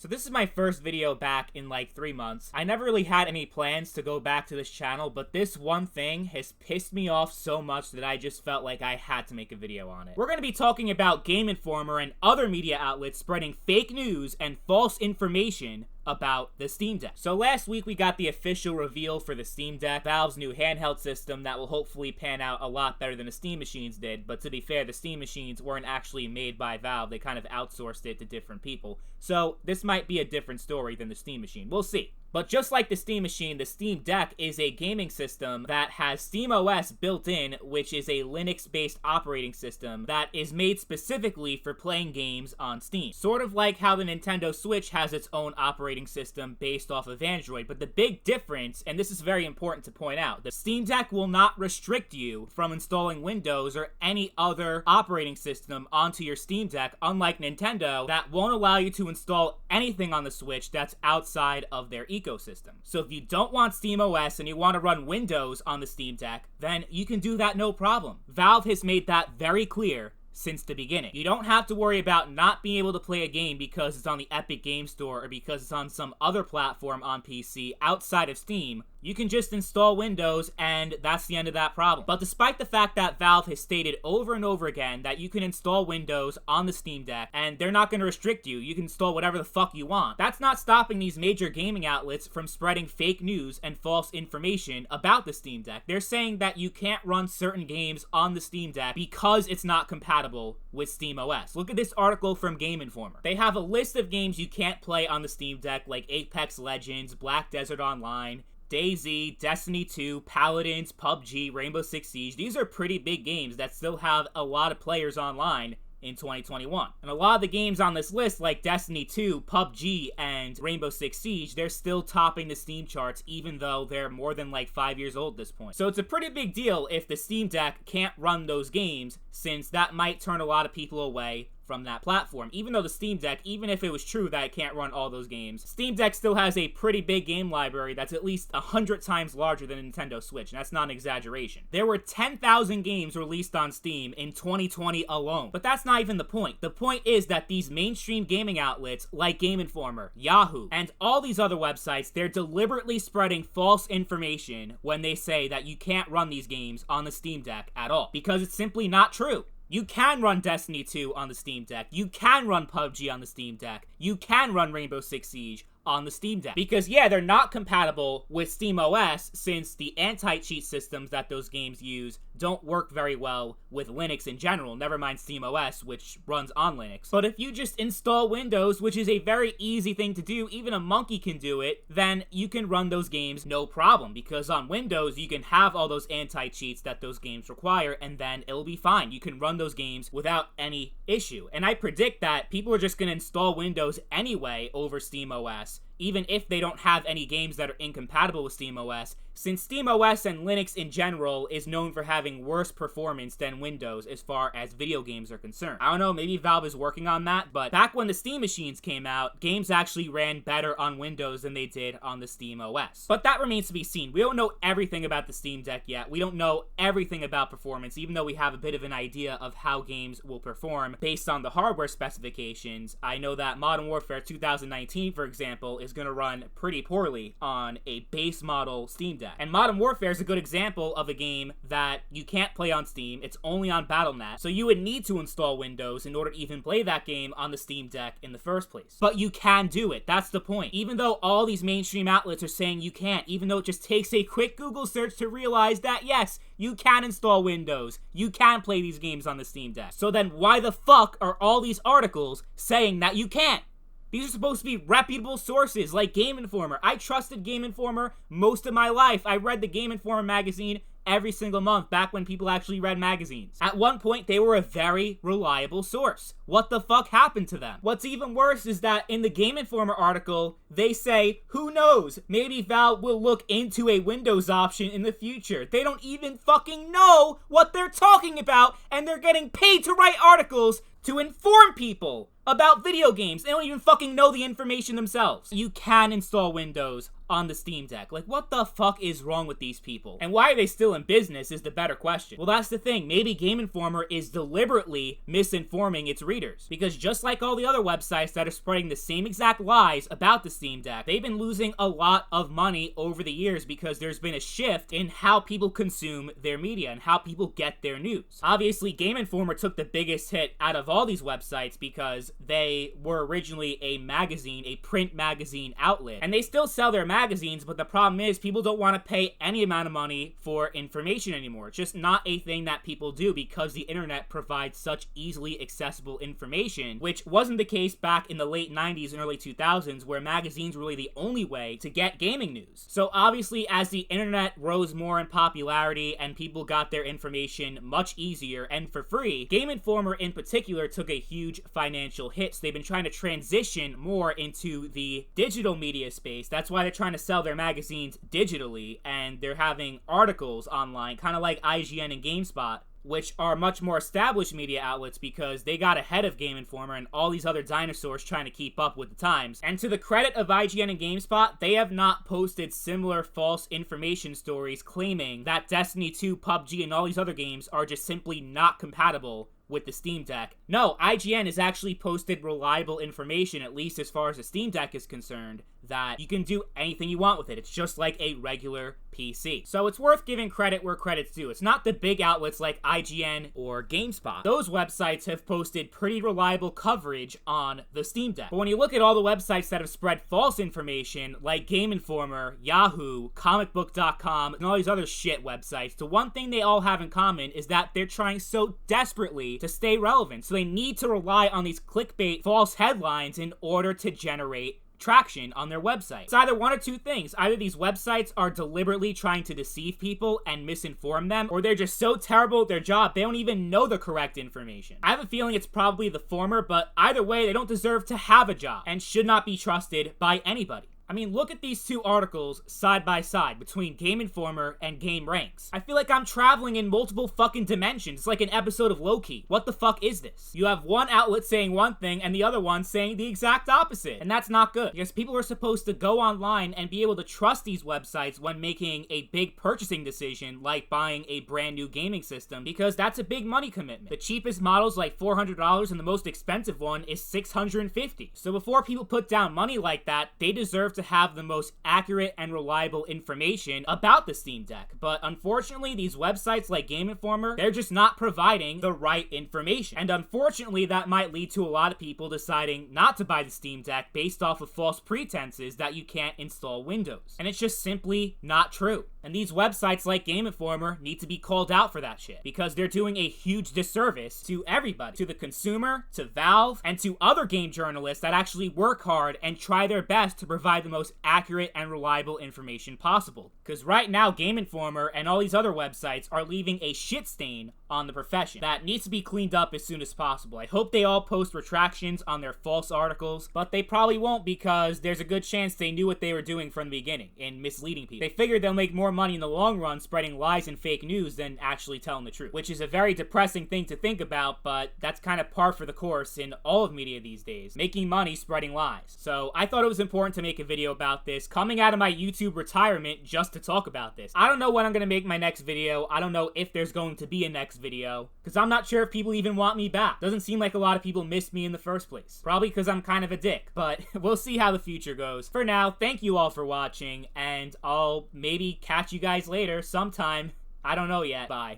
So this is my first video back in like 3 months. I never really had any plans to go back to this channel, but this one thing has pissed me off so much that I just felt like I had to make a video on it. We're going to be talking about Game Informer and other media outlets spreading fake news and false information about the Steam Deck. So last week we got the official reveal for the Steam Deck, Valve's new handheld system that will hopefully pan out a lot better than the Steam machines did, but to be fair, the Steam machines weren't actually made by Valve, they kind of outsourced it to different people. So this might be a different story than the Steam machine, we'll see. But just like the Steam machine, the Steam Deck is a gaming system that has SteamOS built in, which is a Linux-based operating system that is made specifically for playing games on Steam. Sort of like how the Nintendo Switch has its own operating system based off of Android, but the big difference, and this is very important to point out, the Steam Deck will not restrict you from installing Windows or any other operating system onto your Steam Deck, unlike Nintendo, that won't allow you to install anything on the Switch that's outside of their ecosystem. So if you don't want SteamOS and you want to run Windows on the Steam Deck, then you can do that no problem. Valve has made that very clear since the beginning. You don't have to worry about not being able to play a game because it's on the Epic Game Store or because it's on some other platform on PC outside of Steam. You can just install Windows and that's the end of that problem. But despite the fact that Valve has stated over and over again that you can install Windows on the Steam Deck and they're not going to restrict you, you can install whatever the fuck you want, that's not stopping these major gaming outlets from spreading fake news and false information about the Steam Deck. They're saying that you can't run certain games on the Steam Deck because it's not compatible with SteamOS. Look at this article from Game Informer. They have a list of games you can't play on the Steam Deck like Apex Legends, Black Desert Online, DayZ, Destiny 2, Paladins, PUBG, Rainbow Six Siege. These are pretty big games that still have a lot of players online in 2021. And a lot of the games on this list, like Destiny 2, PUBG, and Rainbow Six Siege, they're still topping the Steam charts even though they're more than like 5 years old at this point. So it's a pretty big deal if the Steam Deck can't run those games, since that might turn a lot of people away from that platform. Even though the Steam Deck, even if it was true that it can't run all those games, Steam Deck still has a pretty big game library that's at least 100 times larger than a Nintendo Switch, and that's not an exaggeration. There were 10,000 games released on Steam in 2020 alone. But that's not even the point. The point is that these mainstream gaming outlets like Game Informer, Yahoo, and all these other websites, they're deliberately spreading false information when they say that you can't run these games on the Steam Deck at all, because it's simply not true. You can run Destiny 2 on the Steam Deck. You can run PUBG on the Steam Deck. You can run Rainbow Six Siege on the Steam Deck. Because yeah, they're not compatible with SteamOS since the anti-cheat systems that those games use don't work very well with Linux in general, never mind SteamOS, which runs on Linux. But if you just install Windows, which is a very easy thing to do, even a monkey can do it, then you can run those games no problem, because on Windows, you can have all those anti-cheats that those games require, and then it'll be fine. You can run those games without any issue. And I predict that people are just going to install Windows anyway over SteamOS, even if they don't have any games that are incompatible with SteamOS, since SteamOS and Linux in general is known for having worse performance than Windows as far as video games are concerned. I don't know, maybe Valve is working on that, but back when the Steam machines came out, games actually ran better on Windows than they did on the SteamOS. But that remains to be seen. We don't know everything about the Steam Deck yet. We don't know everything about performance, even though we have a bit of an idea of how games will perform based on the hardware specifications. I know that Modern Warfare 2019, for example, is going to run pretty poorly on a base model Steam Deck. And Modern Warfare is a good example of a game that you can't play on Steam. It's only on Battle.net, so you would need to install Windows in order to even play that game on the Steam Deck in the first place. But you can do it. That's the point. Even though all these mainstream outlets are saying you can't, even though it just takes a quick Google search to realize that, yes, you can install Windows. You can play these games on the Steam Deck. So then why the fuck are all these articles saying that you can't? These are supposed to be reputable sources like Game Informer. I trusted Game Informer most of my life. I read the Game Informer magazine every single month back when people actually read magazines. At one point, they were a very reliable source. What the fuck happened to them? What's even worse is that in the Game Informer article, they say, who knows, maybe Valve will look into a Windows option in the future. They don't even fucking know what they're talking about, and they're getting paid to write articles to inform people about video games. They don't even fucking know the information themselves. You can install Windows on the Steam Deck. Like, what the fuck is wrong with these people? And why are they still in business is the better question. Well, that's the thing. Maybe Game Informer is deliberately misinforming its readers. Because just like all the other websites that are spreading the same exact lies about the Steam Deck, they've been losing a lot of money over the years because there's been a shift in how people consume their media and how people get their news. Obviously, Game Informer took the biggest hit out of all these websites because they were originally a magazine, a print magazine outlet. And they still sell their magazines, but the problem is people don't want to pay any amount of money for information anymore. It's just not a thing that people do because the internet provides such easily accessible information, which wasn't the case back in the late 90s and early 2000s, where magazines were really the only way to get gaming news. So obviously, as the internet rose more in popularity and people got their information much easier and for free, Game Informer in particular took a huge financial hit. So they've been trying to transition more into the digital media space. That's why they're trying to sell their magazines digitally, and they're having articles online, kind of like IGN and GameSpot, which are much more established media outlets because they got ahead of Game Informer and all these other dinosaurs trying to keep up with the times. And to the credit of IGN and GameSpot, they have not posted similar false information stories claiming that Destiny 2, PUBG, and all these other games are just simply not compatible with the Steam Deck. No, IGN has actually posted reliable information, at least as far as the Steam Deck is concerned, that you can do anything you want with it. It's just like a regular PC. So it's worth giving credit where credit's due. It's not the big outlets like IGN or GameSpot. Those websites have posted pretty reliable coverage on the Steam Deck. But when you look at all the websites that have spread false information, like Game Informer, Yahoo, comicbook.com, and all these other shit websites, the one thing they all have in common is that they're trying so desperately to stay relevant. So they need to rely on these clickbait false headlines in order to generate traction on their website. It's either one or two things. Either these websites are deliberately trying to deceive people and misinform them, or they're just so terrible at their job they don't even know the correct information. I have a feeling it's probably the former, but either way, they don't deserve to have a job and should not be trusted by anybody. I mean, look at these two articles side by side between Game Informer and Game Ranks. I feel like I'm traveling in multiple fucking dimensions. It's like an episode of Loki. What the fuck is this? You have one outlet saying one thing and the other one saying the exact opposite. And that's not good because people are supposed to go online and be able to trust these websites when making a big purchasing decision like buying a brand new gaming system, because that's a big money commitment. The cheapest model's like $400 and the most expensive one is $650. So before people put down money like that, they deserve to have the most accurate and reliable information about the Steam Deck. But unfortunately, these websites like Game Informer, they're just not providing the right information. And unfortunately, that might lead to a lot of people deciding not to buy the Steam Deck based off of false pretenses that you can't install Windows. And it's just simply not true. And these websites like Game Informer need to be called out for that shit, because they're doing a huge disservice to everybody, to the consumer, to Valve, and to other game journalists that actually work hard and try their best to provide the most accurate and reliable information possible. Because right now, Game Informer and all these other websites are leaving a shit stain on the profession that needs to be cleaned up as soon as possible. I hope they all post retractions on their false articles, but they probably won't, because there's a good chance they knew what they were doing from the beginning in misleading people. They figured they'll make more money in the long run spreading lies and fake news than actually telling the truth, which is a very depressing thing to think about, but that's kind of par for the course in all of media these days, making money spreading lies. So I thought it was important to make a video about this, coming out of my YouTube retirement just to talk about this. I don't know when I'm going to make my next video. I don't know if there's going to be a next video, because I'm not sure if people even want me back. Doesn't seem like a lot of people missed me in the first place. Probably because I'm kind of a dick, but we'll see how the future goes. For now, thank you all for watching, and I'll maybe catch you guys later sometime. I don't know yet. Bye.